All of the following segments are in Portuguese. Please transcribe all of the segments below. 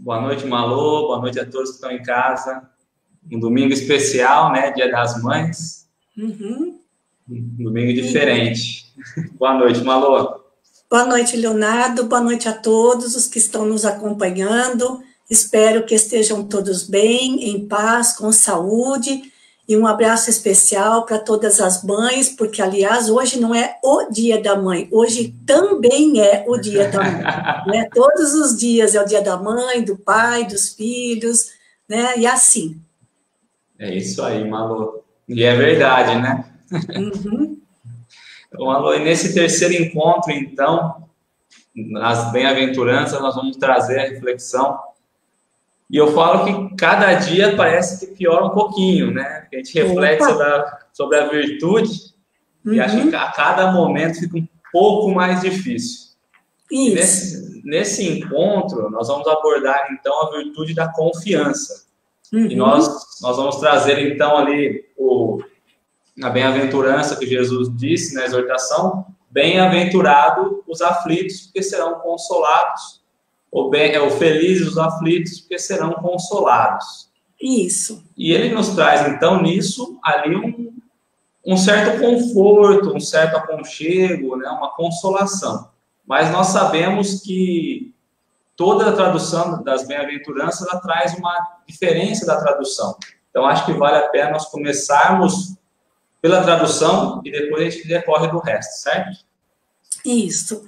Boa noite, Malô. Boa noite a todos que estão em casa. Um domingo especial, né? Dia das Mães. Uhum. Um domingo diferente. Boa noite, Malô. Boa noite, Leonardo. Boa noite a todos os que estão nos acompanhando. Espero que estejam todos bem, em paz, com saúde. E um abraço especial para todas as mães, porque, aliás, hoje não é o Dia da Mãe, hoje também é o Dia da Mãe. Né? Todos os dias é o Dia da Mãe, do pai, dos filhos, né? E assim. É isso aí, Malô. E é verdade, né? Uhum. Malô, e nesse terceiro encontro, então, nas bem-aventuranças, nós vamos trazer a reflexão. E eu falo que cada dia parece que piora um pouquinho, né? A gente reflete sobre a virtude e acho que a cada momento fica um pouco mais difícil. E nesse encontro, nós vamos abordar, então, a virtude da confiança. E nós vamos trazer, então, ali a bem-aventurança que Jesus disse na exortação: bem-aventurado os aflitos, porque serão consolados. Ou felizes os aflitos, porque serão consolados. Isso. E ele nos traz, então, nisso, ali um certo conforto, um certo aconchego, né? Uma consolação. Mas nós sabemos que toda a tradução das bem-aventuranças ela traz uma diferença da tradução. Então, acho que vale a pena nós começarmos pela tradução e depois a gente decorre do resto, certo? Isso.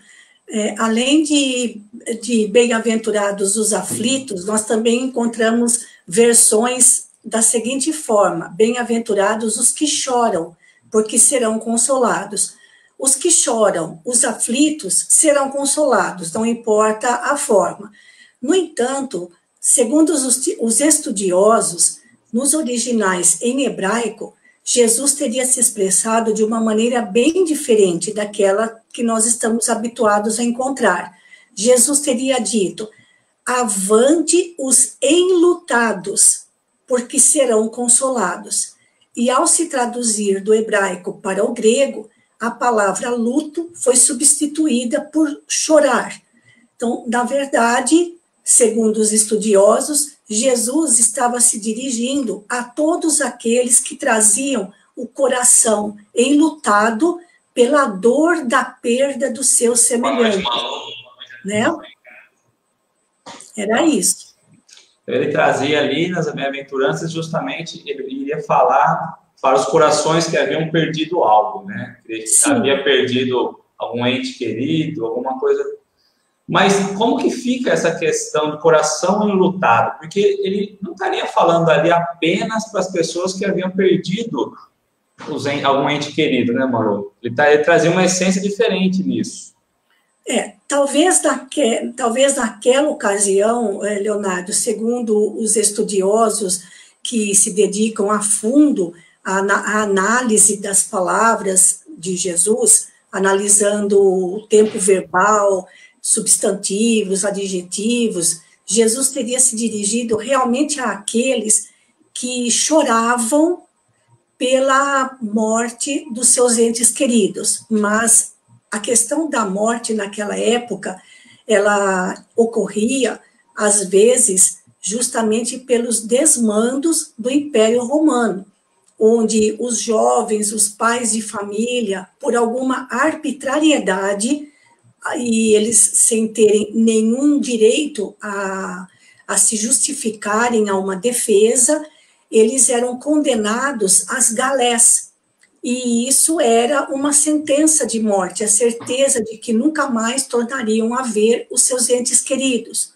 Além de bem-aventurados os aflitos, nós também encontramos versões da seguinte forma: bem-aventurados os que choram, porque serão consolados. Os que choram, os aflitos, serão consolados, não importa a forma. No entanto, segundo os estudiosos, nos originais em hebraico, Jesus teria se expressado de uma maneira bem diferente daquela que nós estamos habituados a encontrar. Jesus teria dito: avante os enlutados, porque serão consolados. E ao se traduzir do hebraico para o grego, a palavra luto foi substituída por chorar. Então, na verdade, segundo os estudiosos, Jesus estava se dirigindo a todos aqueles que traziam o coração enlutado pela dor da perda do seu semelhante, né? Era isso. Ele trazia ali nas bem-aventuranças justamente, ele iria falar para os corações que haviam perdido algo, né? Que havia perdido algum ente querido, alguma coisa. Mas como que fica essa questão do coração enlutado? Porque ele não estaria falando ali apenas para as pessoas que haviam perdido algum ente querido, né, Mauro? Ele trazia uma essência diferente nisso. Talvez naquela ocasião, Leonardo, segundo os estudiosos que se dedicam a fundo à análise das palavras de Jesus, analisando o tempo verbal, substantivos, adjetivos, Jesus teria se dirigido realmente àqueles que choravam pela morte dos seus entes queridos, mas a questão da morte naquela época, ela ocorria, às vezes, justamente pelos desmandos do Império Romano, onde os jovens, os pais de família, por alguma arbitrariedade, e eles sem terem nenhum direito a se justificarem a uma defesa, eles eram condenados às galés. E isso era uma sentença de morte, a certeza de que nunca mais tornariam a ver os seus entes queridos.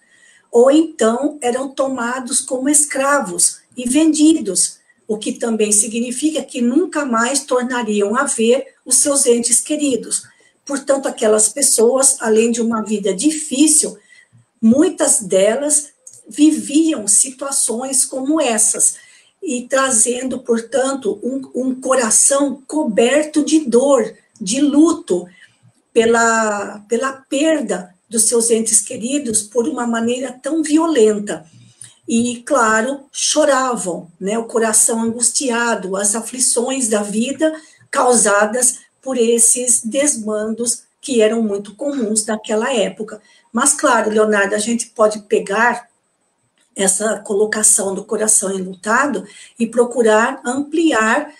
Ou então eram tomados como escravos e vendidos, o que também significa que nunca mais tornariam a ver os seus entes queridos. Portanto, aquelas pessoas, além de uma vida difícil, muitas delas viviam situações como essas, e trazendo, portanto, um coração coberto de dor, de luto, pela perda dos seus entes queridos por uma maneira tão violenta. E, claro, choravam, né, o coração angustiado, as aflições da vida causadas por esses desmandos que eram muito comuns naquela época. Mas, claro, Leonardo, a gente pode pegar essa colocação do coração enlutado e procurar ampliar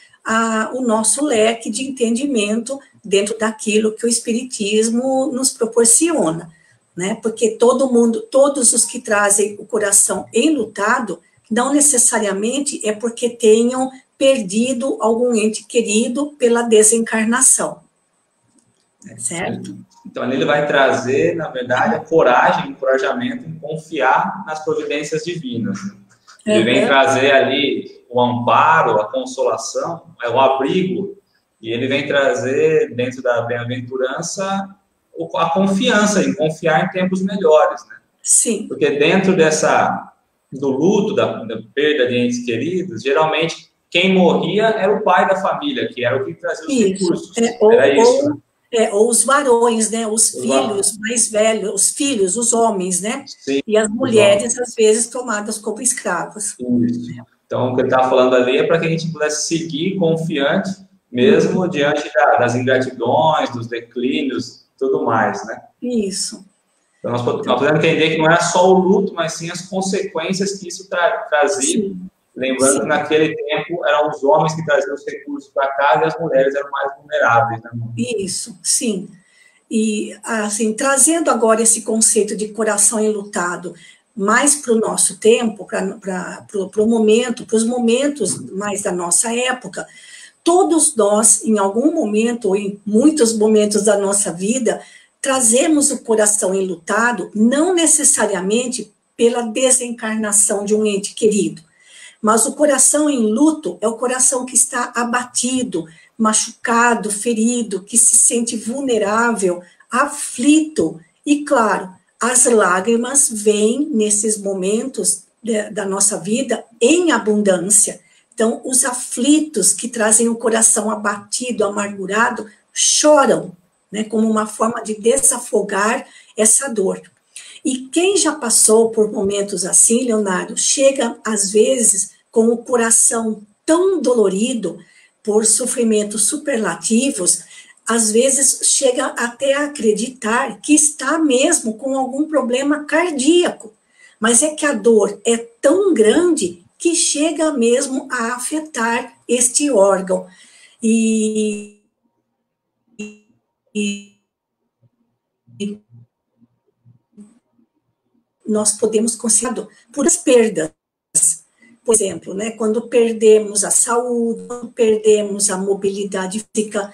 o nosso leque de entendimento dentro daquilo que o Espiritismo nos proporciona, né? Porque todos os que trazem o coração enlutado, não necessariamente é porque tenham perdido algum ente querido pela desencarnação, certo? Então, ali ele vai trazer, na verdade, a coragem, o encorajamento em confiar nas providências divinas. Ele vem trazer ali o amparo, a consolação, o abrigo, e ele vem trazer, dentro da bem-aventurança, a confiança, em confiar em tempos melhores, né? Sim. Porque dentro do luto, da perda de entes queridos, geralmente quem morria era o pai da família, que era o que trazia os recursos. Era isso, né? Ou os varões, né? Os filhos mais velhos, os filhos, os homens, né? Sim, e as mulheres, às vezes, tomadas como escravas. Isso. Então, o que ele está falando ali é para que a gente pudesse seguir confiante, mesmo diante das ingratidões, dos declínios, tudo mais, né? Isso. Então, nós podemos entender que não era só o luto, mas sim as consequências que isso trazia. Sim. Lembrando que naquele tempo eram os homens que traziam os recursos para casa e as mulheres eram mais vulneráveis. Né? Isso, sim. E, assim, trazendo agora esse conceito de coração enlutado mais para o nosso tempo, para os momentos mais da nossa época, todos nós, em algum momento, ou em muitos momentos da nossa vida, trazemos o coração enlutado, não necessariamente pela desencarnação de um ente querido, mas o coração em luto é o coração que está abatido, machucado, ferido, que se sente vulnerável, aflito. E, claro, as lágrimas vêm nesses momentos da nossa vida em abundância. Então, os aflitos que trazem o coração abatido, amargurado, choram, né, como uma forma de desafogar essa dor. E quem já passou por momentos assim, Leonardo, chega, às vezes, com o coração tão dolorido por sofrimentos superlativos, às vezes chega até a acreditar que está mesmo com algum problema cardíaco. Mas é que a dor é tão grande que chega mesmo a afetar este órgão. E nós podemos considerar por as perdas. Por exemplo, né, quando perdemos a saúde, quando perdemos a mobilidade física,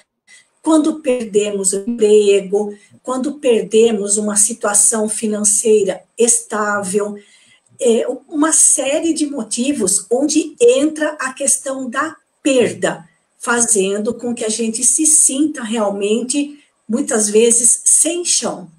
quando perdemos o emprego, quando perdemos uma situação financeira estável, uma série de motivos onde entra a questão da perda, fazendo com que a gente se sinta realmente, muitas vezes, sem chão.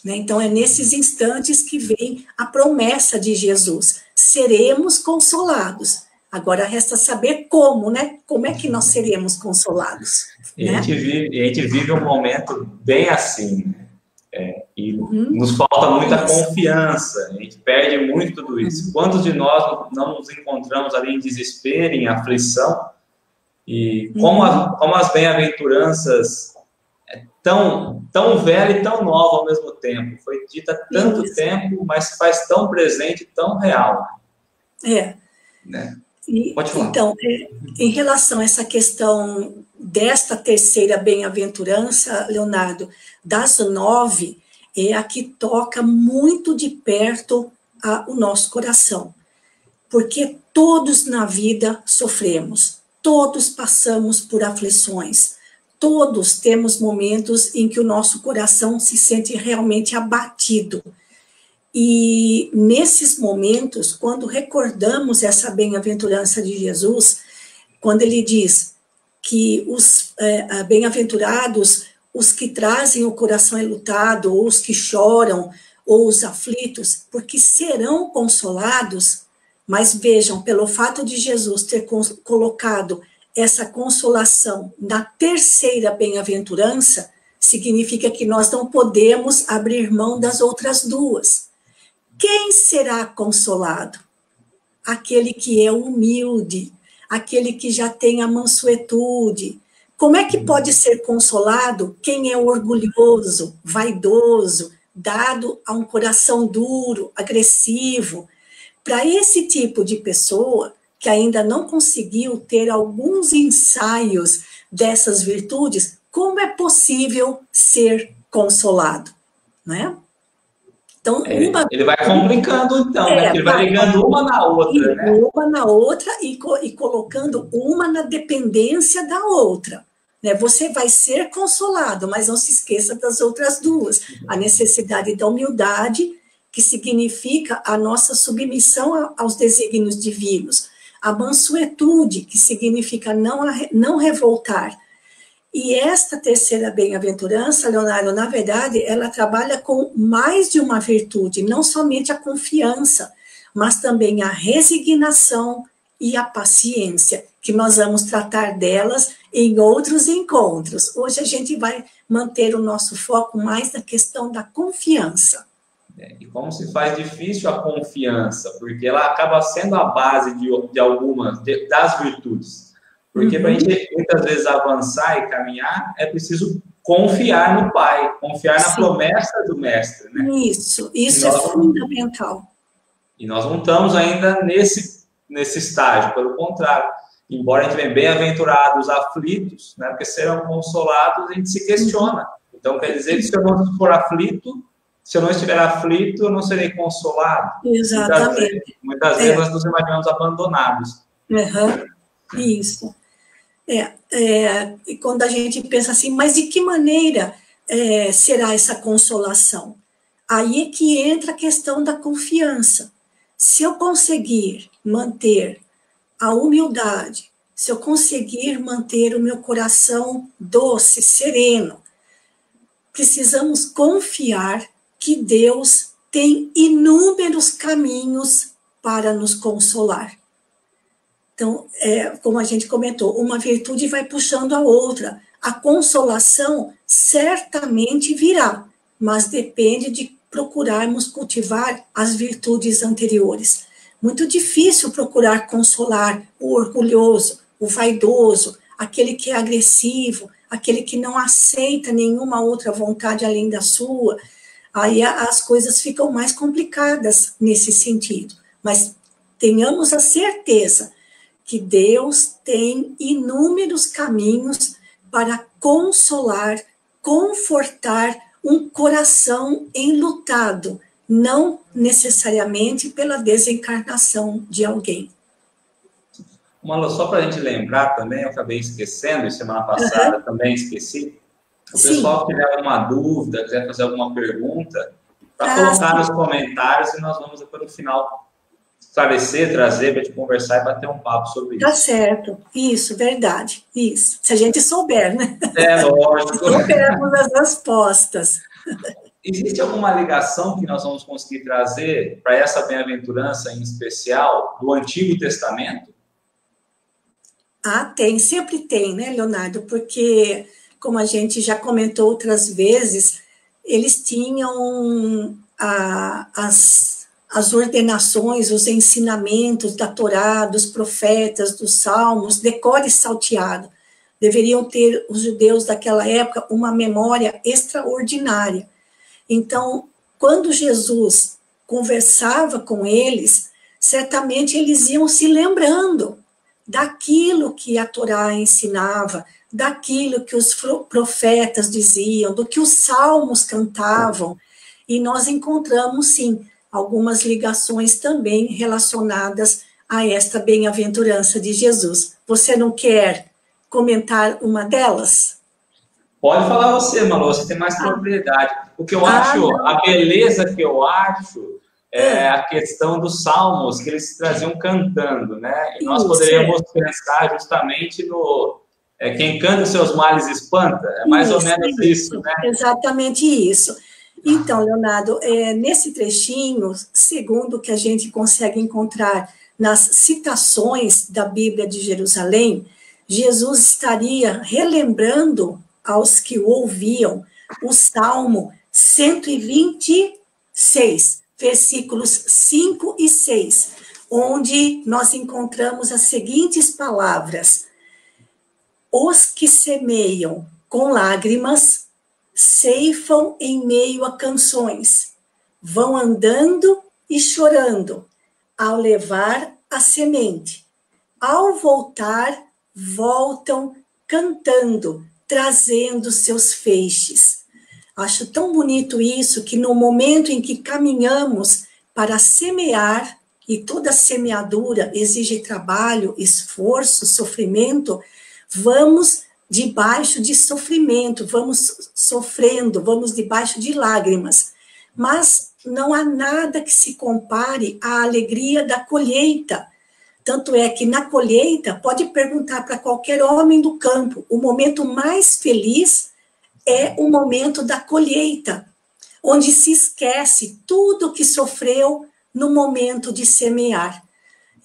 Né? Então, é nesses instantes que vem a promessa de Jesus: seremos consolados. Agora resta saber como, né? Como é que nós seremos consolados? E né? a gente vive um momento bem assim, e nos falta muita confiança, a gente perde muito tudo isso. Quantos de nós não nos encontramos ali em desespero, em aflição, e como as bem-aventuranças tão velha e tão nova ao mesmo tempo. Foi dita há tanto tempo, mas faz tão presente, tão real. Né? Pode falar. Então, em relação a essa questão desta terceira bem-aventurança, Leonardo, das 9, é a que toca muito de perto o nosso coração. Porque todos na vida sofremos, todos passamos por aflições, todos temos momentos em que o nosso coração se sente realmente abatido. E nesses momentos, quando recordamos essa bem-aventurança de Jesus, quando ele diz que os bem-aventurados, os que trazem o coração enlutado, ou os que choram, ou os aflitos, porque serão consolados, mas vejam, pelo fato de Jesus ter colocado essa consolação na terceira bem-aventurança, significa que nós não podemos abrir mão das outras duas. Quem será consolado? Aquele que é humilde, aquele que já tem a mansuetude. Como é que pode ser consolado quem é orgulhoso, vaidoso, dado a um coração duro, agressivo? Para esse tipo de pessoa que ainda não conseguiu ter alguns ensaios dessas virtudes, como é possível ser consolado, né? Então, ele vai complicando, então, né? Porque ele vai ligando uma na outra, né? Uma na outra e colocando uma na dependência da outra. Né? Você vai ser consolado, mas não se esqueça das outras duas. A necessidade da humildade, que significa a nossa submissão aos desígnios divinos. A mansuetude, que significa não revoltar. E esta terceira bem-aventurança, Leonardo, na verdade, ela trabalha com mais de uma virtude, não somente a confiança, mas também a resignação e a paciência, que nós vamos tratar delas em outros encontros. Hoje a gente vai manter o nosso foco mais na questão da confiança. E como se faz difícil a confiança, porque ela acaba sendo a base de algumas das virtudes. Porque para a gente muitas vezes avançar e caminhar, é preciso confiar no Pai, confiar na promessa do Mestre, né? Isso é fundamental. E nós não estamos ainda nesse estágio, pelo contrário. Embora a gente venha bem-aventurados, aflitos, né? Porque serão consolados, a gente se questiona. Então, quer dizer que se eu não for aflito, se eu não estiver aflito, eu não serei consolado. Exatamente. Muitas vezes nós nos imaginamos abandonados. Isso. E quando a gente pensa assim, mas de que maneira será essa consolação? Aí é que entra a questão da confiança. Se eu conseguir manter a humildade, se eu conseguir manter o meu coração doce, sereno, precisamos confiar que Deus tem inúmeros caminhos para nos consolar. Então, como a gente comentou, uma virtude vai puxando a outra. A consolação certamente virá, mas depende de procurarmos cultivar as virtudes anteriores. Muito difícil procurar consolar o orgulhoso, o vaidoso, aquele que é agressivo, aquele que não aceita nenhuma outra vontade além da sua. Aí as coisas ficam mais complicadas nesse sentido. Mas tenhamos a certeza que Deus tem inúmeros caminhos para consolar, confortar um coração enlutado, não necessariamente pela desencarnação de alguém. Malu, só para a gente lembrar também, eu acabei esquecendo, e semana passada também esqueci, o pessoal que tiver alguma dúvida, quiser fazer alguma pergunta, para colocar nos comentários e nós vamos depois no final esclarecer, trazer para a gente conversar e bater um papo sobre isso. Tá certo, isso, verdade, isso. Se a gente souber, né? Lógico. Soubermos as respostas. Existe alguma ligação que nós vamos conseguir trazer para essa bem-aventurança em especial do Antigo Testamento? Tem, sempre tem, né, Leonardo? Porque, como a gente já comentou outras vezes, eles tinham as ordenações, os ensinamentos da Torá, dos profetas, dos salmos, decore salteado. Deveriam ter os judeus daquela época uma memória extraordinária. Então, quando Jesus conversava com eles, certamente eles iam se lembrando daquilo que a Torá ensinava, daquilo que os profetas diziam, do que os salmos cantavam, e nós encontramos, sim, algumas ligações também relacionadas a esta bem-aventurança de Jesus. Você não quer comentar uma delas? Pode falar você, Malu, você tem mais propriedade. O que eu acho, a beleza que eu acho é a questão dos salmos que eles traziam cantando, né? E nós poderíamos pensar justamente no quem canta os seus males espanta, é mais ou menos isso, né? Exatamente isso. Então, Leonardo, nesse trechinho, segundo o que a gente consegue encontrar nas citações da Bíblia de Jerusalém, Jesus estaria relembrando aos que o ouviam o Salmo 126, versículos 5 e 6, onde nós encontramos as seguintes palavras: os que semeiam com lágrimas ceifam em meio a canções, vão andando e chorando, ao levar a semente. Ao voltar, voltam cantando, trazendo seus feixes. Acho tão bonito isso, que no momento em que caminhamos para semear, e toda semeadura exige trabalho, esforço, sofrimento, vamos debaixo de sofrimento, vamos sofrendo, vamos debaixo de lágrimas. Mas não há nada que se compare à alegria da colheita. Tanto é que na colheita, pode perguntar para qualquer homem do campo, o momento mais feliz é o momento da colheita, onde se esquece tudo que sofreu no momento de semear.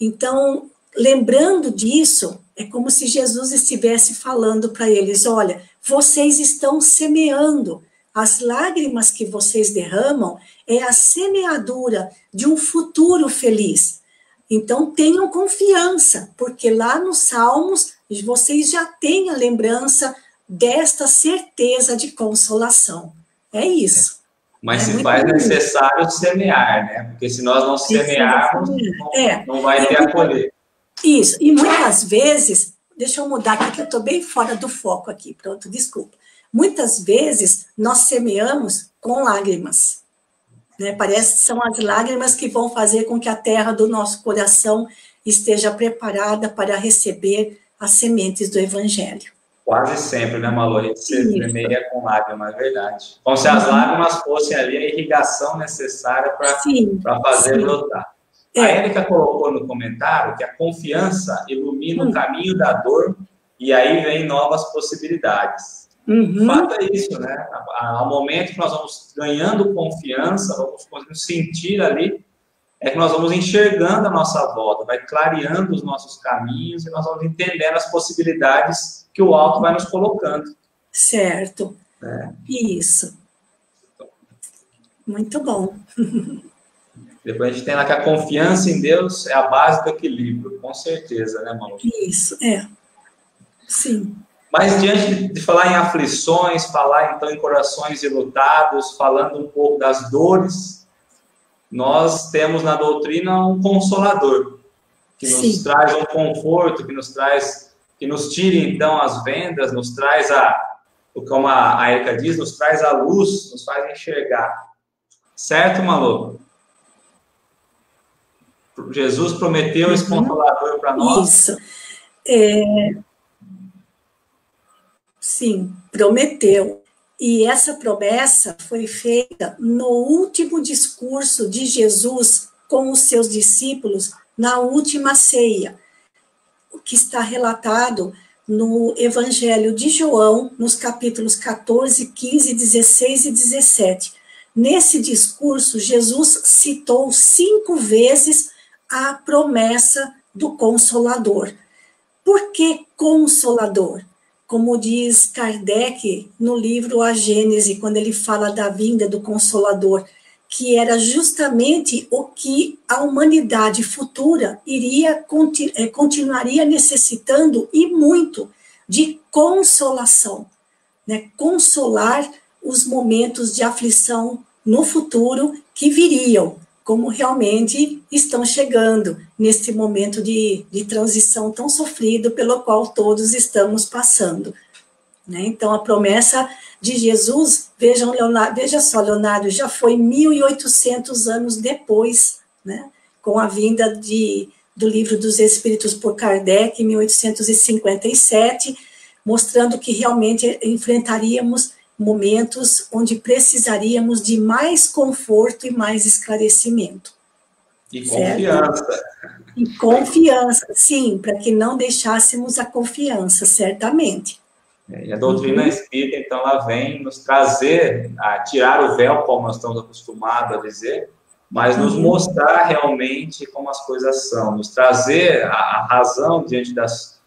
Então, lembrando disso, é como se Jesus estivesse falando para eles, olha, vocês estão semeando, as lágrimas que vocês derramam é a semeadura de um futuro feliz. Então, tenham confiança, porque lá nos Salmos, vocês já têm a lembrança desta certeza de consolação. É isso. Mas se faz necessário semear, né? Porque se nós não semearmos, não vai ter a colheita. Isso, e muitas vezes, deixa eu mudar aqui, que eu estou bem fora do foco aqui, pronto, desculpa. Muitas vezes, nós semeamos com lágrimas. Né? Parece que são as lágrimas que vão fazer com que a terra do nosso coração esteja preparada para receber as sementes do Evangelho. Quase sempre, né, Malu? A gente semeia com lágrimas, é verdade. Como se as lágrimas fossem ali a irrigação necessária para fazer brotar. A Érica colocou no comentário que a confiança ilumina o caminho da dor e aí vem novas possibilidades. O fato é isso, né? Ao momento que nós vamos ganhando confiança, vamos conseguindo sentir ali, é que nós vamos enxergando a nossa volta, vai clareando os nossos caminhos e nós vamos entendendo as possibilidades que o alto vai nos colocando. Certo. Isso. Muito bom. Depois a gente tem lá que a confiança em Deus é a base do equilíbrio, com certeza, né, Malu? Isso, sim. Mas diante de falar em aflições, falar então em corações enlutados, falando um pouco das dores, nós temos na doutrina um consolador, que nos traz um conforto, que nos tira então as vendas, nos traz como a Érica diz, nos traz a luz, nos faz enxergar. Certo, Malu? Jesus prometeu esse consolador para nós. Isso. Sim, prometeu. E essa promessa foi feita no último discurso de Jesus com os seus discípulos na última ceia, que está relatado no Evangelho de João, nos capítulos 14, 15, 16 e 17. Nesse discurso, Jesus citou 5 vezes a promessa do Consolador. Por que Consolador? Como diz Kardec no livro A Gênese, quando ele fala da vinda do Consolador, que era justamente o que a humanidade futura continuaria necessitando, e muito, de consolação, né? Consolar os momentos de aflição no futuro que viriam, como realmente estão chegando neste momento de transição tão sofrido pelo qual todos estamos passando. Né? Então, a promessa de Jesus, veja só, Leonardo, já foi 1.800 anos depois, né? Com a vinda do Livro dos Espíritos por Kardec, em 1857, mostrando que realmente enfrentaríamos momentos onde precisaríamos de mais conforto e mais esclarecimento. E confiança. E confiança, sim, para que não deixássemos a confiança, certamente. E a doutrina espírita, então, ela vem nos trazer, a tirar o véu, como nós estamos acostumados a dizer, mas nos mostrar realmente como as coisas são, nos trazer a razão diante das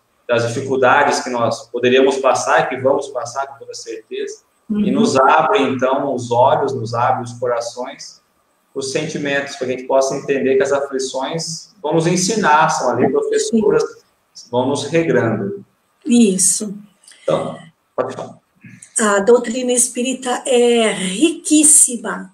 dificuldades que nós poderíamos passar e que vamos passar com toda certeza, e nos abre, então, os olhos, nos abre os corações, os sentimentos, para que a gente possa entender que as aflições vão nos ensinar, são ali professoras, vão nos regrando. Isso. Então, pode falar. A doutrina espírita é riquíssima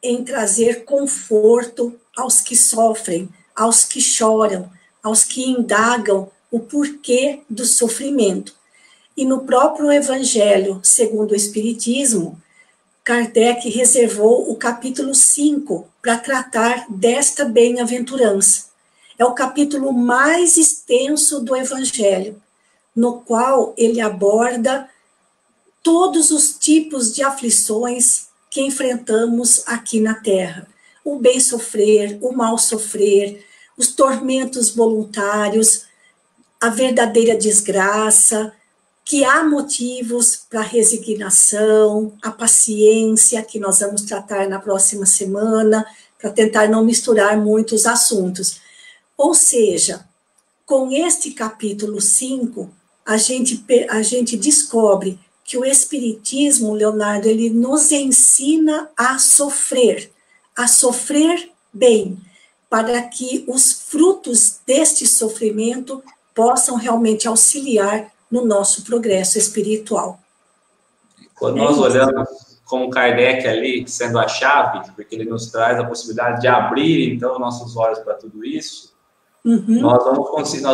em trazer conforto aos que sofrem, aos que choram, aos que indagam o porquê do sofrimento. E no próprio Evangelho, segundo o Espiritismo, Kardec reservou o capítulo 5 para tratar desta bem-aventurança. É o capítulo mais extenso do Evangelho, no qual ele aborda todos os tipos de aflições que enfrentamos aqui na Terra. O bem sofrer, o mal sofrer, os tormentos voluntários, a verdadeira desgraça, que há motivos para a resignação, a paciência, que nós vamos tratar na próxima semana, para tentar não misturar muitos assuntos. Ou seja, com este capítulo 5, a gente descobre que o Espiritismo, Leonardo, ele nos ensina a sofrer bem, para que os frutos deste sofrimento possam realmente auxiliar no nosso progresso espiritual. Quando nós olhamos como Kardec ali, sendo a chave, porque ele nos traz a possibilidade de abrir, então, nossos olhos para tudo isso, nós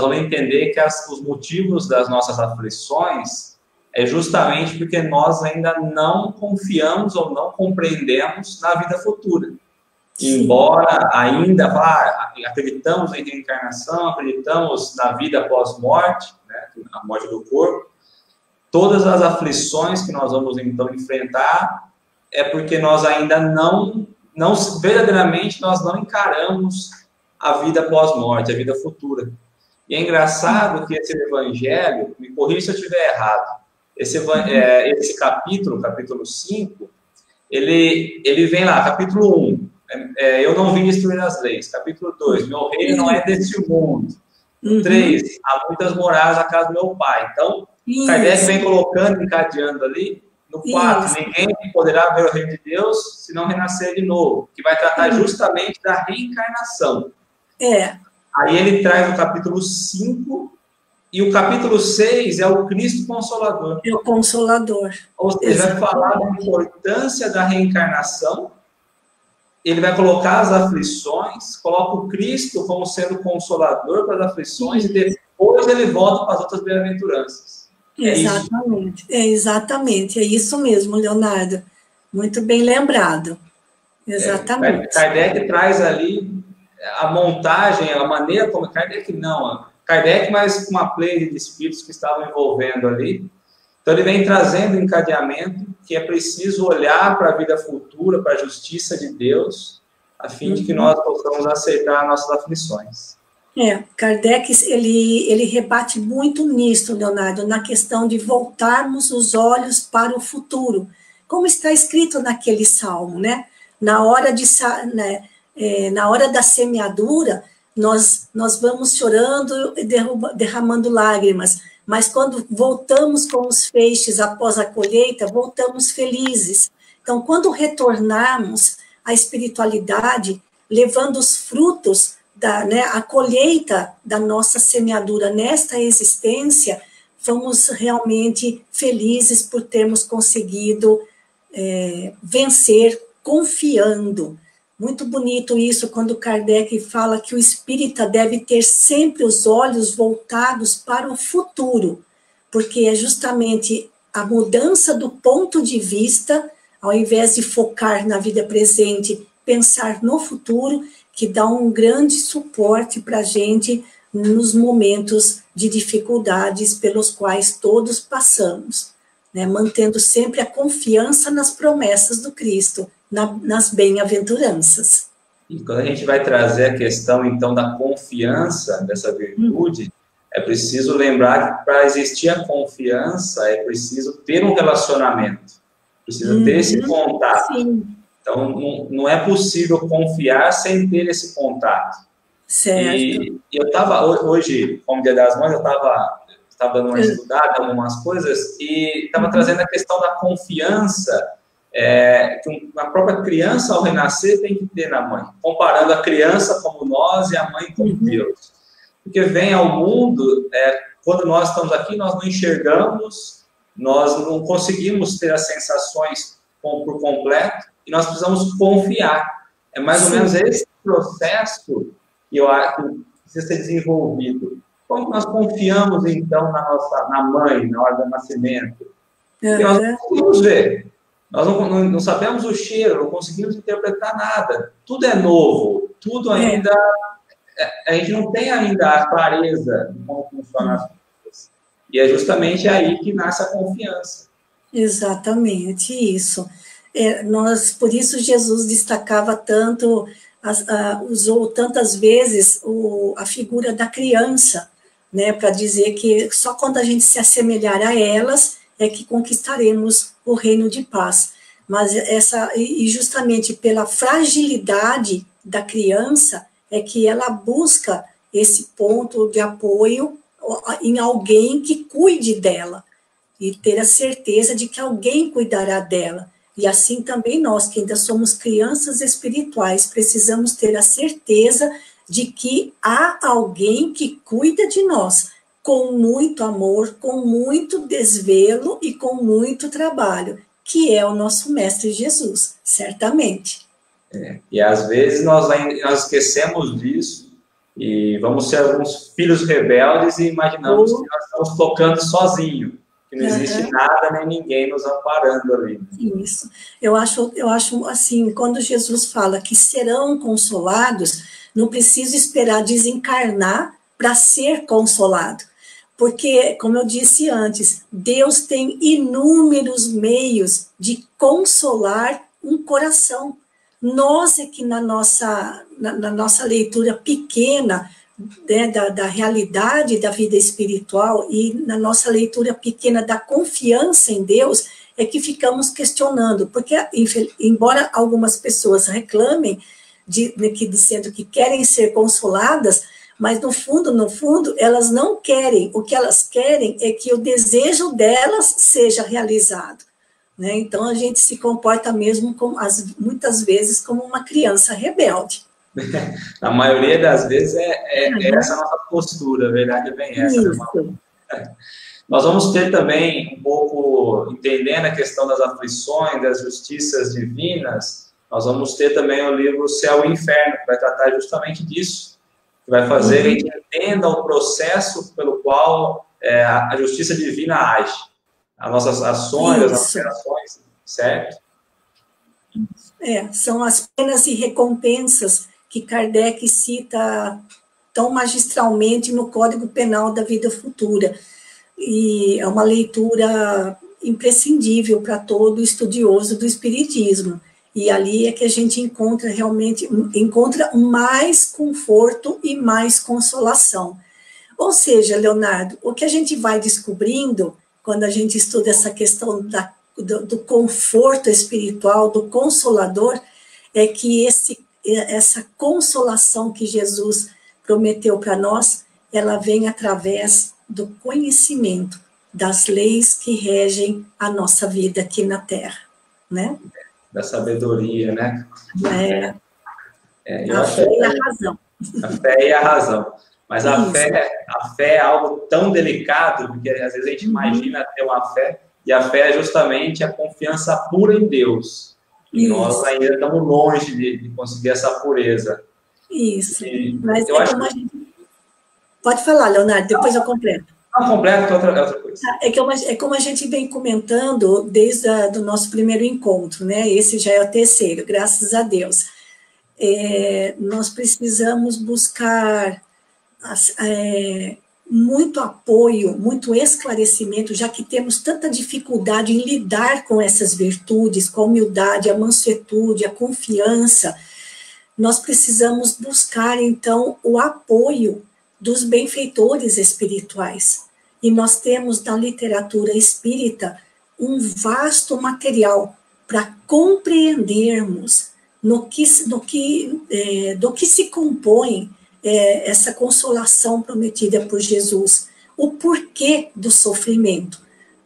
vamos entender que os motivos das nossas aflições é justamente porque nós ainda não confiamos ou não compreendemos na vida futura. Sim. Embora ainda acreditamos em reencarnação, acreditamos na vida após morte, né, a morte do corpo, todas as aflições que nós vamos então enfrentar é porque nós ainda verdadeiramente nós não encaramos a vida após morte, a vida futura. E é engraçado que esse evangelho, me corrija se eu estiver errado, esse capítulo 5, ele vem lá, capítulo 1, eu não vim destruir as leis. Capítulo 2, meu reino não é deste mundo. 3, há muitas moradas na casa do meu pai. Então, Kardec vem colocando, encadeando ali. No 4, ninguém poderá ver o reino de Deus se não renascer de novo, que vai tratar justamente da reencarnação. Aí ele traz o capítulo 5, e o capítulo 6 é o Cristo Consolador. É o Consolador. Ou seja, vai falar da importância da reencarnação. Ele vai colocar as aflições, coloca o Cristo como sendo consolador para as aflições, e depois ele volta para as outras bem-aventuranças. Exatamente, exatamente, é isso mesmo, Leonardo. Muito bem lembrado. Exatamente. Kardec traz ali a montagem, a maneira como... Kardec, mas com uma pleia de espíritos que estavam envolvendo ali. Então, ele vem trazendo o encadeamento que é preciso olhar para a vida futura, para a justiça de Deus, a fim de que nós possamos aceitar nossas aflições. Kardec, ele rebate muito nisso, Leonardo, na questão de voltarmos os olhos para o futuro, como está escrito naquele salmo, né? Na hora da semeadura, nós vamos chorando e derramando lágrimas, mas quando voltamos com os feixes após a colheita, voltamos felizes. Então, quando retornarmos à espiritualidade, levando os frutos, a colheita da nossa semeadura nesta existência, fomos realmente felizes por termos conseguido vencer confiando. Muito bonito isso, quando Kardec fala que o espírita deve ter sempre os olhos voltados para o futuro, porque é justamente a mudança do ponto de vista, ao invés de focar na vida presente, pensar no futuro, que dá um grande suporte para a gente nos momentos de dificuldades pelos quais todos passamos, né? Mantendo sempre a confiança nas promessas do Cristo, nas bem-aventuranças. E quando a gente vai trazer a questão, então, da confiança, dessa virtude, é preciso lembrar que para existir a confiança, é preciso ter um relacionamento, precisa ter esse contato. Sim. Então, não é possível confiar sem ter esse contato. Certo. E eu estava, hoje, como Dia das Mães, eu estava dando uma estudada, algumas coisas, e estava trazendo a questão da confiança que a própria criança, ao renascer, tem que ter na mãe, comparando a criança como nós e a mãe como Deus. Porque vem ao mundo, quando nós estamos aqui, nós não enxergamos, nós não conseguimos ter as sensações por completo, e nós precisamos confiar. É mais ou menos esse processo e eu acho que precisa ser desenvolvido. Como nós confiamos, então, na mãe, na hora do nascimento? Porque nós não conseguimos ver. Nós não sabemos o cheiro, não conseguimos interpretar nada. Tudo é novo, tudo ainda... A gente não tem ainda a clareza de como funcionam as coisas. E é justamente aí que nasce a confiança. Exatamente, isso. Por isso Jesus destacava tanto, usou tantas vezes a figura da criança, né, para dizer que só quando a gente se assemelhar a elas é que conquistaremos o reino de paz. Mas e justamente pela fragilidade da criança é que ela busca esse ponto de apoio em alguém que cuide dela e ter a certeza de que alguém cuidará dela. E assim também nós, que ainda somos crianças espirituais, precisamos ter a certeza de que há alguém que cuida de nós, com muito amor, com muito desvelo e com muito trabalho, que é o nosso Mestre Jesus, certamente. E às vezes nós esquecemos disso e vamos ser alguns filhos rebeldes e imaginamos que nós estamos tocando sozinho, que não existe nada nem ninguém nos amparando ali. Isso. Eu acho assim, quando Jesus fala que serão consolados, não precisa esperar desencarnar para ser consolado. Porque, como eu disse antes, Deus tem inúmeros meios de consolar um coração. Nós é que na nossa leitura pequena, né, da realidade da vida espiritual e na nossa leitura pequena da confiança em Deus, é que ficamos questionando, porque embora algumas pessoas reclamem, dizendo que querem ser consoladas, mas no fundo, elas não querem, o que elas querem é que o desejo delas seja realizado. Né? Então, a gente se comporta mesmo, muitas vezes, como uma criança rebelde. A maioria das vezes essa a nossa postura, a verdade é bem essa. Né? Nós vamos ter também um pouco, entendendo a questão das aflições, das justiças divinas, nós vamos ter também o livro Céu e Inferno, que vai tratar justamente disso, que vai fazer que a gente entenda o processo pelo qual a justiça divina age. As nossas ações, as nossas ações, certo? São as penas e recompensas que Kardec cita tão magistralmente no Código Penal da Vida Futura. E é uma leitura imprescindível para todo estudioso do Espiritismo. E ali é que a gente encontra mais conforto e mais consolação. Ou seja, Leonardo, o que a gente vai descobrindo quando a gente estuda essa questão do conforto espiritual, do consolador, é que essa consolação que Jesus prometeu para nós, ela vem através do conhecimento das leis que regem a nossa vida aqui na Terra, né? Da sabedoria, né? A fé e a razão. A fé e a razão. Mas a fé é algo tão delicado, porque às vezes a gente imagina ter uma fé, e a fé é justamente a confiança pura em Deus. E nós ainda estamos longe de conseguir essa pureza. Isso. Mas como a gente... Pode falar, Leonardo, depois eu completo. Não, completo, outra coisa. É como a gente vem comentando desde o nosso primeiro encontro, né? Esse já é o terceiro, graças a Deus. Nós precisamos buscar muito apoio, muito esclarecimento, já que temos tanta dificuldade em lidar com essas virtudes, com a humildade, a mansuetude, a confiança. Nós precisamos buscar, então, o apoio dos benfeitores espirituais. E nós temos na literatura espírita um vasto material para compreendermos do que se compõe essa consolação prometida por Jesus, o porquê do sofrimento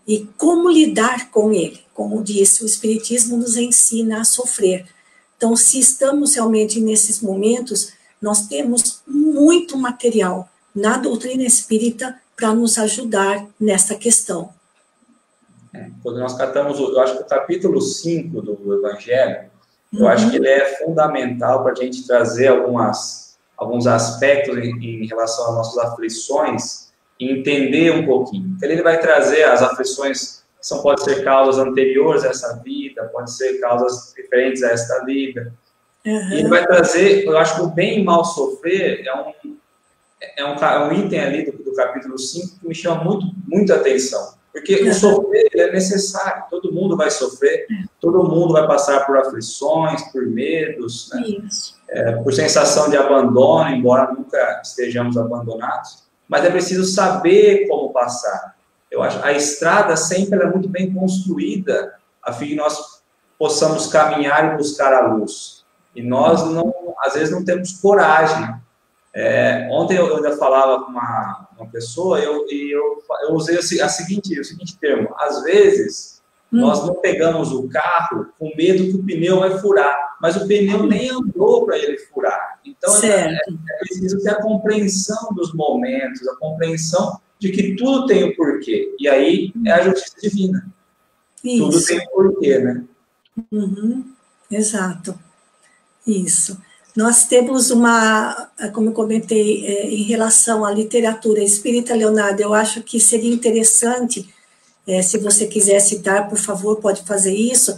e como lidar com ele. Como disse, o Espiritismo nos ensina a sofrer. Então, se estamos realmente nesses momentos, nós temos muito material na doutrina espírita para nos ajudar nessa questão. Quando nós catamos, eu acho que o capítulo 5 do Evangelho, eu acho que ele é fundamental para a gente trazer algumas alguns aspectos em relação às nossas aflições e entender um pouquinho. Então, ele vai trazer as aflições que podem ser causas anteriores a essa vida, podem ser causas diferentes a esta vida. Uhum. E ele vai trazer, eu acho que o bem e mal sofrer é um item ali do capítulo 5 que me chama muito a atenção. Porque o sofrer é necessário, todo mundo vai sofrer, todo mundo vai passar por aflições, por medos, né? Por sensação de abandono, embora nunca estejamos abandonados, mas é preciso saber como passar. Eu acho a estrada sempre é muito bem construída, a fim de nós possamos caminhar e buscar a luz. E nós, às vezes, não temos coragem. Ontem eu ainda falava com uma pessoa e eu usei o seguinte termo. Às vezes, nós não pegamos o carro com medo que o pneu vai furar, mas o pneu nem andou para ele furar. Então, é preciso ter a compreensão dos momentos, a compreensão de que tudo tem um porquê. E aí é a justiça divina. Isso. Tudo tem um porquê, né? Uhum. Exato. Isso. Nós temos como eu comentei, em relação à literatura espírita, Leonardo, eu acho que seria interessante, se você quiser citar, por favor, pode fazer isso,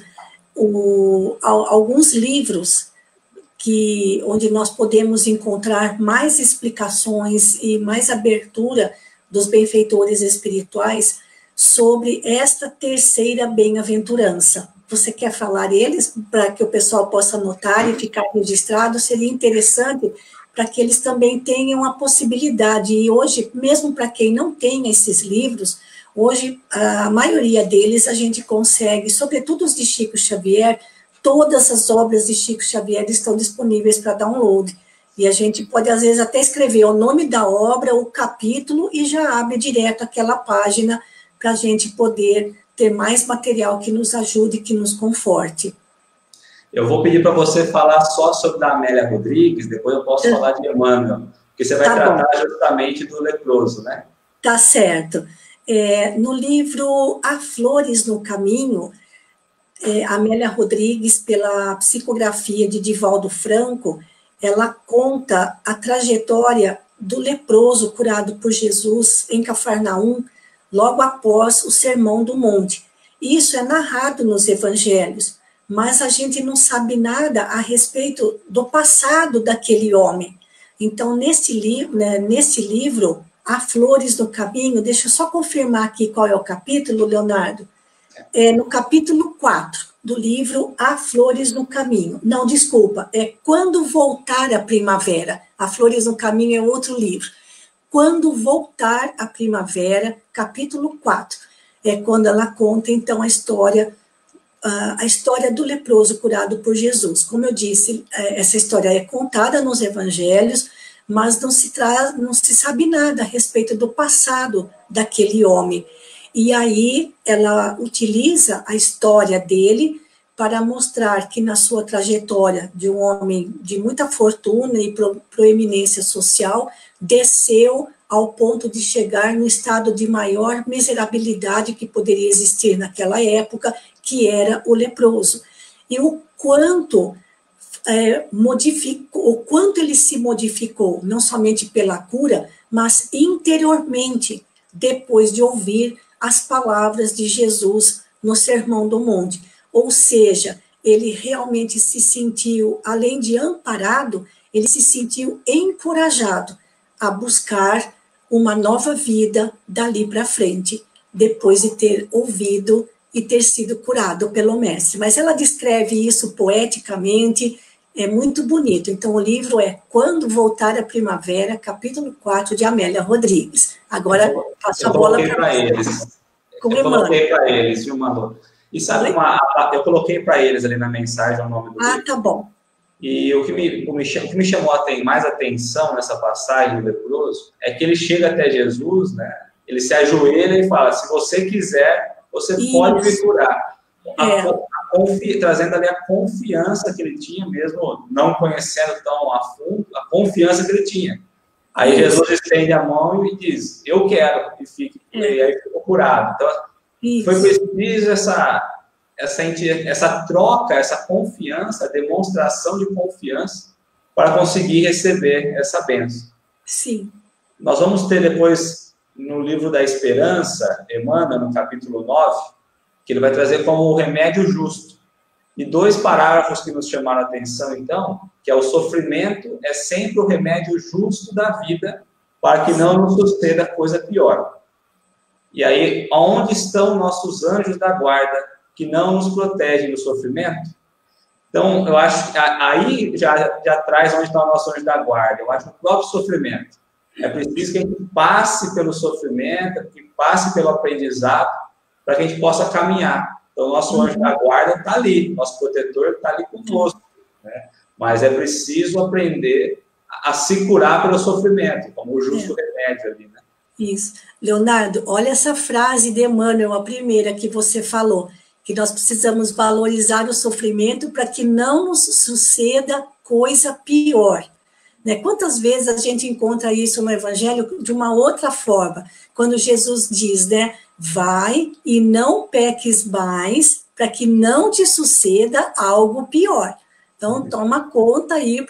alguns livros onde nós podemos encontrar mais explicações e mais abertura dos benfeitores espirituais sobre esta terceira bem-aventurança. Você quer falar eles para que o pessoal possa anotar e ficar registrado? Seria interessante para que eles também tenham a possibilidade. E hoje, mesmo para quem não tem esses livros, hoje a maioria deles a gente consegue, sobretudo os de Chico Xavier, todas as obras de Chico Xavier estão disponíveis para download. E a gente pode, às vezes, até escrever o nome da obra, o capítulo, e já abre direto aquela página para a gente poder ter mais material que nos ajude, que nos conforte. Eu vou pedir para você falar só sobre a Amélia Rodrigues, depois eu posso falar de Emmanuel, porque você vai tratar justamente do leproso, né? Tá certo. No livro Há Flores no Caminho, Amélia Rodrigues, pela psicografia de Divaldo Franco, ela conta a trajetória do leproso curado por Jesus em Cafarnaum, logo após o Sermão do Monte. Isso é narrado nos evangelhos, mas a gente não sabe nada a respeito do passado daquele homem. Então, nesse livro, Há Flores no Caminho, deixa eu só confirmar aqui qual é o capítulo, Leonardo. No capítulo 4 do livro Há Flores no Caminho. Não, desculpa, Quando Voltar a Primavera. Há Flores no Caminho é outro livro. Quando Voltar a Primavera, capítulo 4. É quando ela conta, então, a história do leproso curado por Jesus. Como eu disse, essa história é contada nos evangelhos, mas não se sabe nada a respeito do passado daquele homem. E aí ela utiliza a história dele para mostrar que na sua trajetória de um homem de muita fortuna e proeminência social, desceu ao ponto de chegar no estado de maior miserabilidade que poderia existir naquela época, que era o leproso. E o quanto ele se modificou, não somente pela cura, mas interiormente, depois de ouvir as palavras de Jesus no Sermão do Monte. Ou seja, ele realmente se sentiu, além de amparado, ele se sentiu encorajado a buscar uma nova vida dali para frente, depois de ter ouvido e ter sido curado pelo mestre. Mas ela descreve isso poeticamente, é muito bonito. Então, o livro é Quando Voltar a Primavera, capítulo 4, de Amélia Rodrigues. Agora, passo a bola para eles. Eu coloquei para eles, viu, Manu? E sabe, eu coloquei para eles ali na mensagem o nome do livro. Tá bom. E o que me chamou mais atenção nessa passagem do leproso é que ele chega até Jesus, né? Ele se ajoelha e fala, se você quiser, você pode me curar. Trazendo ali a confiança que ele tinha, mesmo não conhecendo tão a fundo, a confiança que ele tinha. Aí Jesus estende a mão e diz, eu quero, e aí ficou curado. Então, foi preciso essa troca, essa confiança, a demonstração de confiança para conseguir receber essa bênção. Sim. Nós vamos ter depois, no livro da Esperança, Emmanuel, no capítulo 9, que ele vai trazer como o remédio justo. E 2 parágrafos que nos chamaram a atenção, então, que é o sofrimento é sempre o remédio justo da vida para que não nos suceda coisa pior. E aí, onde estão nossos anjos da guarda que não nos protegem do sofrimento? Então, eu acho que aí já traz onde está o nosso anjo da guarda. Eu acho que o próprio sofrimento. É preciso que a gente passe pelo sofrimento, que passe pelo aprendizado, para que a gente possa caminhar. Então, o nosso anjo da guarda está ali, nosso protetor está ali conosco, né? Mas é preciso aprender a se curar pelo sofrimento, como o justo remédio ali, né? Isso. Leonardo, olha essa frase de Emmanuel, a primeira que você falou, que nós precisamos valorizar o sofrimento para que não nos suceda coisa pior. Né? Quantas vezes a gente encontra isso no Evangelho de uma outra forma, quando Jesus diz, né, vai e não peques mais, para que não te suceda algo pior. Então, toma conta aí,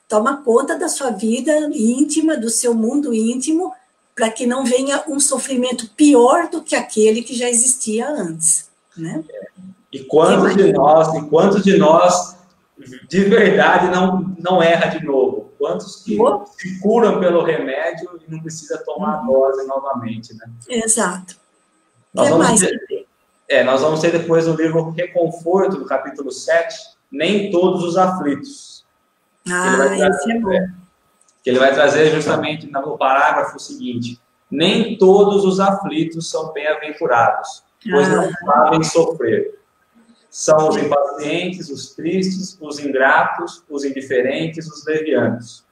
toma conta da sua vida íntima, do seu mundo íntimo, para que não venha um sofrimento pior do que aquele que já existia antes, né? E quantos de nós de verdade não erra de novo? Quantos que se curam pelo remédio e não precisa tomar a dose novamente, né? Exato. Nós vamos ter depois no livro Reconforto, no capítulo 7, nem todos os aflitos. Esse é bom. Que ele vai trazer justamente no parágrafo seguinte: nem todos os aflitos são bem-aventurados, pois não sabem sofrer. São os impacientes, os tristes, os ingratos, os indiferentes, os levianos.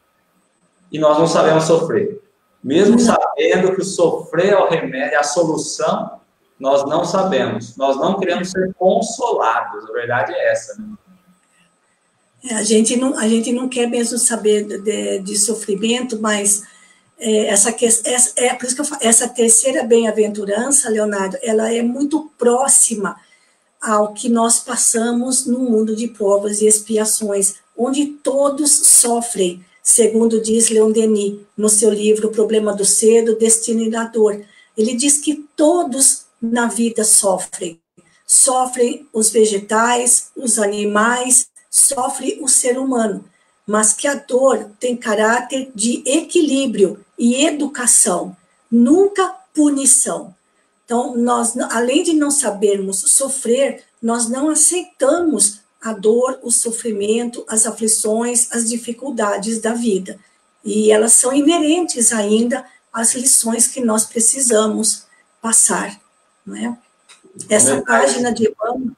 E nós não sabemos sofrer. Mesmo sabendo que o sofrer é o remédio, é a solução, nós não sabemos. Nós não queremos ser consolados. A verdade é essa, né? A gente não quer mesmo saber de sofrimento, mas por isso que eu falo, essa terceira bem-aventurança, Leonardo, ela é muito próxima ao que nós passamos no mundo de provas e expiações, onde todos sofrem, segundo diz Leon Denis, no seu livro O Problema do Ser, do Destino e da Dor. Ele diz que todos na vida sofrem. Sofrem os vegetais, os animais, sofre o ser humano, mas que a dor tem caráter de equilíbrio e educação, nunca punição. Então, nós, além de não sabermos sofrer, nós não aceitamos a dor, o sofrimento, as aflições, as dificuldades da vida. E elas são inerentes ainda às lições que nós precisamos passar, não é? Essa página de Emmanuel,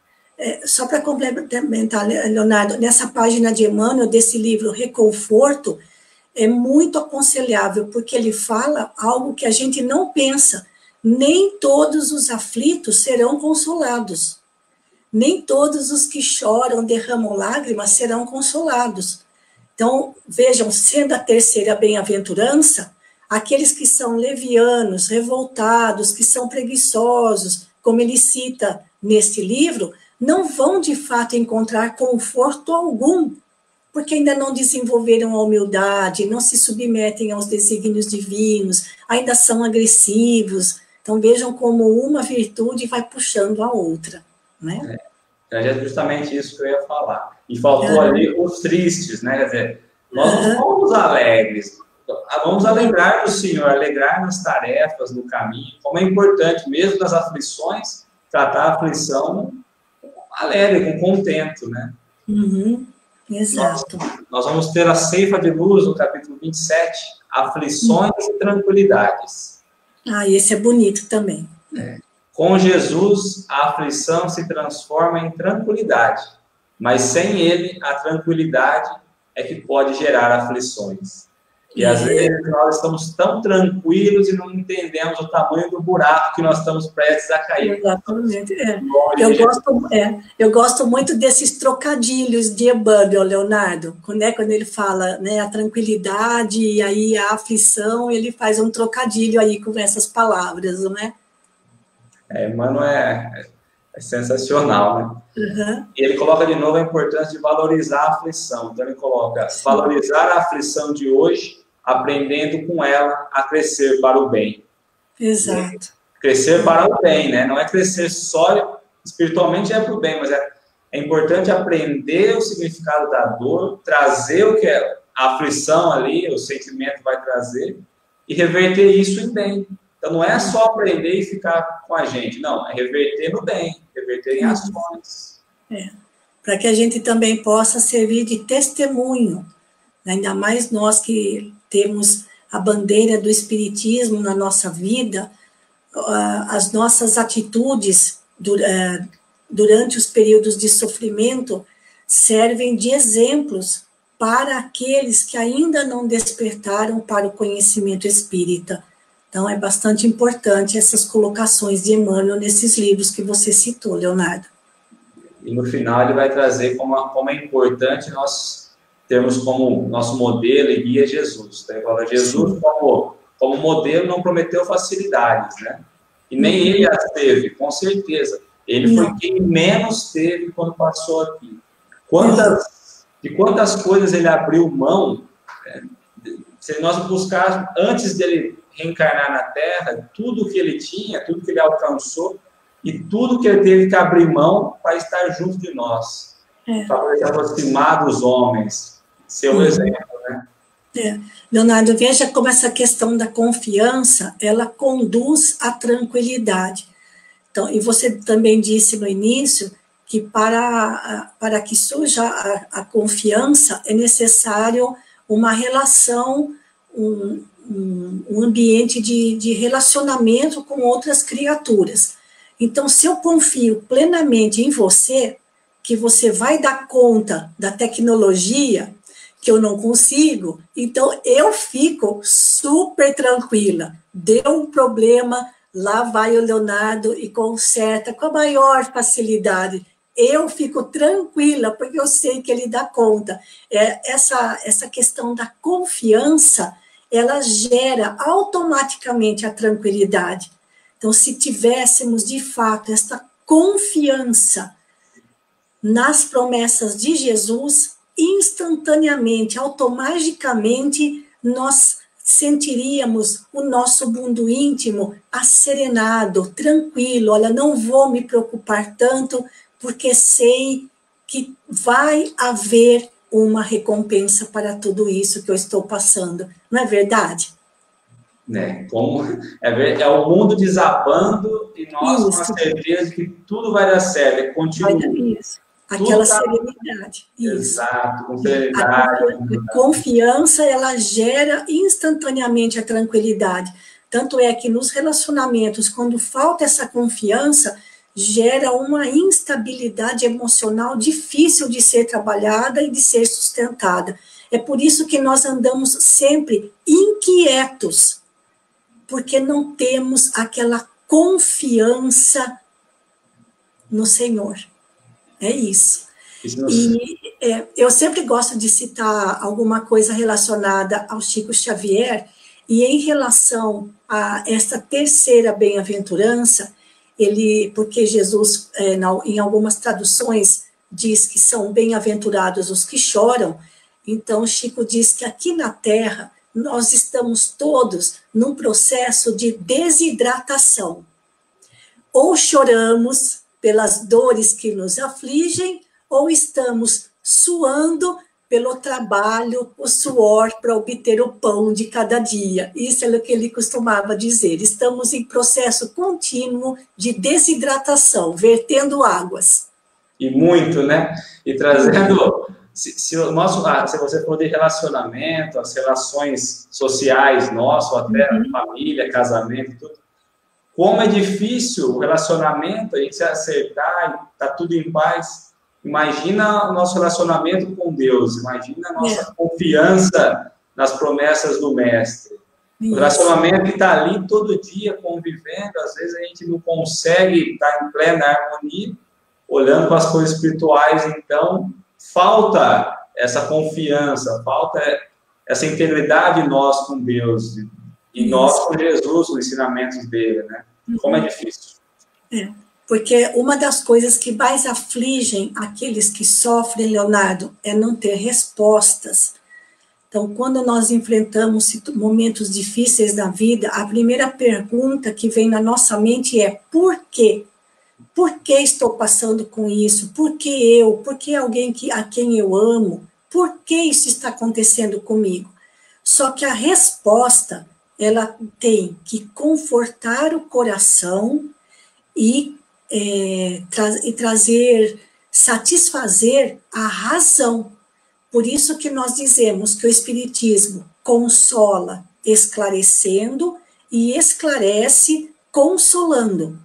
só para complementar, Leonardo, nessa página de Emmanuel, desse livro Reconforto, é muito aconselhável, porque ele fala algo que a gente não pensa. Nem todos os aflitos serão consolados. Nem todos os que choram, derramam lágrimas, serão consolados. Então, vejam, sendo a terceira bem-aventurança, aqueles que são levianos, revoltados, que são preguiçosos, como ele cita neste livro, não vão de fato encontrar conforto algum, porque ainda não desenvolveram a humildade, não se submetem aos desígnios divinos, ainda são agressivos. Então vejam como uma virtude vai puxando a outra, né? É justamente isso que eu ia falar. E faltou ali os tristes, né? Quer dizer, nós não somos alegres, vamos alegrar do Senhor, alegrar nas tarefas, no caminho, como é importante, mesmo nas aflições, tratar a aflição alegre, com contento, né? Exato. Nós vamos ter a ceifa de luz, no capítulo 27, aflições e tranquilidades. Esse é bonito também. Com Jesus, a aflição se transforma em tranquilidade, mas sem ele, a tranquilidade é que pode gerar aflições. E às vezes nós estamos tão tranquilos e não entendemos o tamanho do buraco que nós estamos prestes a cair. Exatamente. Eu gosto muito desses trocadilhos de Emmanuel, Leonardo, quando ele fala, né, a tranquilidade e aí a aflição, ele faz um trocadilho aí com essas palavras, não é? Emmanuel É sensacional, né? Uhum. E ele coloca de novo a importância de valorizar a aflição. Então ele coloca, valorizar a aflição de hoje, aprendendo com ela a crescer para o bem. Exato. Crescer para o bem, né? Não é crescer só espiritualmente, é para o bem, mas é importante aprender o significado da dor, trazer o que é a aflição ali, o sentimento vai trazer, e reverter isso em bem. Então não é só aprender e ficar com a gente, não, é reverter no bem, reverter em ações. Para que a gente também possa servir de testemunho, ainda mais nós que temos a bandeira do Espiritismo na nossa vida, as nossas atitudes durante os períodos de sofrimento servem de exemplos para aqueles que ainda não despertaram para o conhecimento espírita. Então, é bastante importante essas colocações de Emmanuel nesses livros que você citou, Leonardo. E no final ele vai trazer como é importante nós termos como nosso modelo e guia Jesus. Então, ele fala, Jesus como modelo não prometeu facilidades, né? E nem ele as teve, com certeza. Ele foi quem menos teve quando passou aqui. Quantas coisas ele abriu mão, se nós buscarmos, antes dele reencarnar na Terra, tudo que ele tinha, tudo que ele alcançou, e tudo que ele teve que abrir mão para estar junto de nós, para se aproximar dos homens, ser um exemplo, né? Leonardo, veja como essa questão da confiança, ela conduz à tranquilidade. Então, e você também disse no início que para que surja a confiança é necessário uma relação, um ambiente de relacionamento com outras criaturas. Então, se eu confio plenamente em você, que você vai dar conta da tecnologia, que eu não consigo, então eu fico super tranquila. Deu um problema, lá vai o Leonardo e conserta com a maior facilidade. Eu fico tranquila, porque eu sei que ele dá conta. Essa questão da confiança, ela gera automaticamente a tranquilidade. Então, se tivéssemos, de fato, essa confiança nas promessas de Jesus, instantaneamente, automaticamente, nós sentiríamos o nosso mundo íntimo asserenado, tranquilo. Olha, não vou me preocupar tanto, porque sei que vai haver uma recompensa para tudo isso que eu estou passando. Não é verdade? É o mundo desabando e nós com a certeza de que tudo vai dar certo, continua. Isso. Aquela serenidade. Isso. Exato, com serenidade. A confiança, ela gera instantaneamente a tranquilidade. Tanto é que nos relacionamentos, quando falta essa confiança, gera uma instabilidade emocional difícil de ser trabalhada e de ser sustentada. É por isso que nós andamos sempre inquietos, porque não temos aquela confiança no Senhor. É isso. E eu sempre gosto de citar alguma coisa relacionada ao Chico Xavier, e em relação a essa terceira bem-aventurança, porque Jesus, em algumas traduções, diz que são bem-aventurados os que choram, então Chico diz que aqui na Terra nós estamos todos num processo de desidratação. Ou choramos pelas dores que nos afligem, ou estamos suando pelo trabalho, o suor para obter o pão de cada dia. Isso é o que ele costumava dizer. Estamos em processo contínuo de desidratação, vertendo águas. E muito, né? E trazendo... Se você for de relacionamento, as relações sociais nossas, até família, casamento, tudo, como é difícil o relacionamento, a gente se acertar, tá tudo em paz. Imagina o nosso relacionamento com Deus, imagina a nossa confiança nas promessas do Mestre. Isso. O relacionamento que está ali todo dia convivendo, às vezes a gente não consegue estar em plena harmonia, olhando para as coisas espirituais, então falta essa confiança, falta essa integridade nós com Deus e nós com Jesus, os ensinamentos dele, né? Como é difícil. Porque uma das coisas que mais afligem aqueles que sofrem, Leonardo, é não ter respostas. Então, quando nós enfrentamos momentos difíceis na vida, a primeira pergunta que vem na nossa mente é: por quê? Por que estou passando com isso? Por que eu? Por que alguém a quem eu amo? Por que isso está acontecendo comigo? Só que a resposta, ela tem que confortar o coração e satisfazer a razão. Por isso que nós dizemos que o Espiritismo consola esclarecendo e esclarece consolando.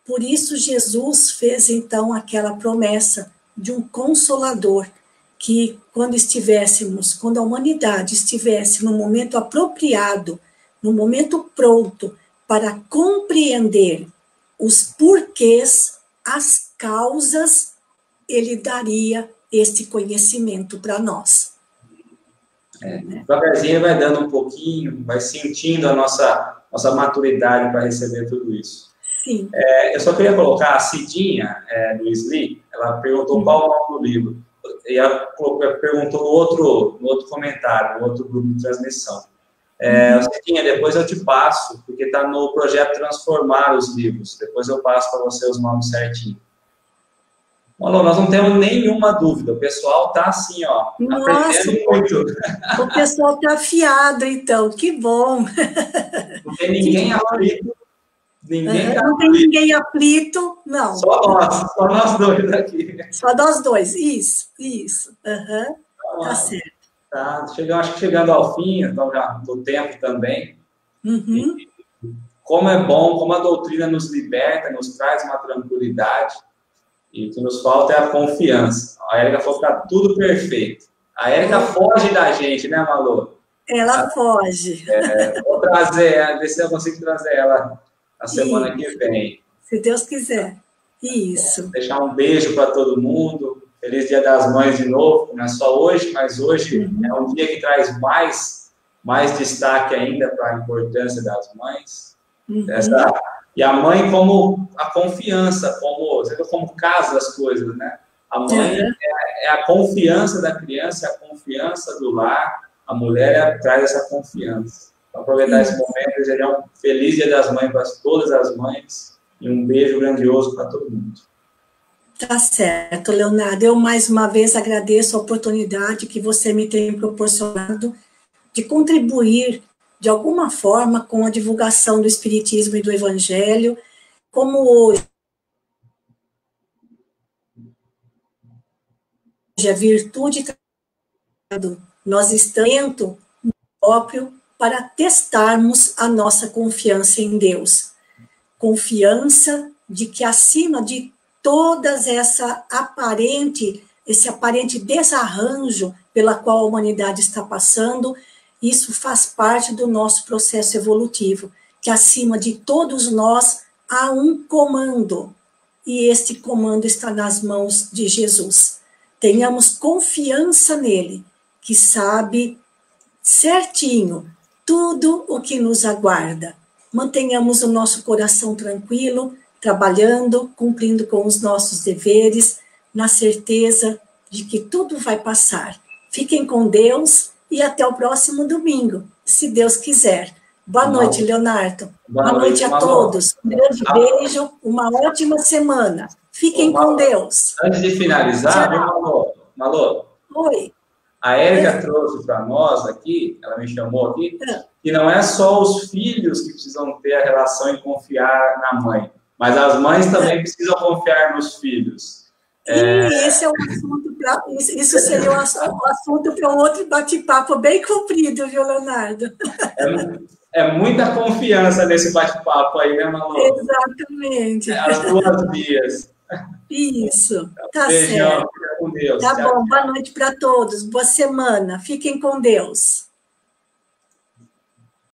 Por isso Jesus fez então aquela promessa de um consolador, que quando a humanidade estivesse no momento apropriado, no momento pronto para compreender os porquês, as causas, ele daria este conhecimento para nós. Devagarzinho vai dando um pouquinho, vai sentindo a nossa maturidade para receber tudo isso. Sim. Eu só queria colocar a Cidinha, do Sli, ela perguntou qual é o nome do livro. E ela perguntou no outro comentário, no outro grupo de transmissão. Cidinha, depois eu te passo, porque está no projeto Transformar os Livros. Depois eu passo para você os nomes certinho. Alô, nós não temos nenhuma dúvida. O pessoal está assim, ó, aprendendo muito. O pessoal está afiado, então. Que bom. Não tem ninguém aflito. Não tem ninguém aflito, não. Só nós dois aqui. Só nós dois, isso. Tá certo. Tá, acho que chegando ao fim, então já do tempo também. E como é bom, como a doutrina nos liberta, nos traz uma tranquilidade, e o que nos falta é a confiança. A Érica falou que está tudo perfeito. A Érica foge da gente, né, Malu? Ela foge. Vou trazer, ver se eu consigo trazer ela a semana que vem. Se Deus quiser. Isso. Vou deixar um beijo para todo mundo. Feliz Dia das Mães de novo. Não é só hoje, mas hoje é um dia que traz mais destaque ainda para a importância das mães. E a mãe como a confiança, você vê como casa as coisas, né? A mãe é a confiança da criança, a confiança do lar. A mulher traz essa confiança. Então, aproveitar esse momento, desejar um feliz Dia das Mães para todas as mães e um beijo grandioso para todo mundo. Tá certo, Leonardo. Eu, mais uma vez, agradeço a oportunidade que você me tem proporcionado de contribuir, de alguma forma, com a divulgação do Espiritismo e do Evangelho, como hoje a virtude nós estamos próprio para testarmos a nossa confiança em Deus. Confiança de que acima de todas esse aparente desarranjo pela qual a humanidade está passando, isso faz parte do nosso processo evolutivo, que acima de todos nós há um comando, e este comando está nas mãos de Jesus. Tenhamos confiança nele, que sabe certinho tudo o que nos aguarda. Mantenhamos o nosso coração tranquilo, trabalhando, cumprindo com os nossos deveres, na certeza de que tudo vai passar. Fiquem com Deus e até o próximo domingo, se Deus quiser. Boa noite, Leonardo. Boa noite a todos. Um grande beijo, uma ótima semana. Fiquem com Deus. Antes de finalizar, Malu? Oi. A Érica trouxe para nós aqui, ela me chamou aqui, que não é só os filhos que precisam ter a relação e confiar na mãe, mas as mães também precisam confiar nos filhos. Esse é um assunto isso seria um assunto para um outro bate-papo bem comprido, viu, Leonardo? É muita confiança nesse bate-papo aí, né, Malu? Exatamente. As duas vias. Isso, tá Beijão, certo. fica com Deus. Tá bom, boa noite para todos, boa semana, fiquem com Deus.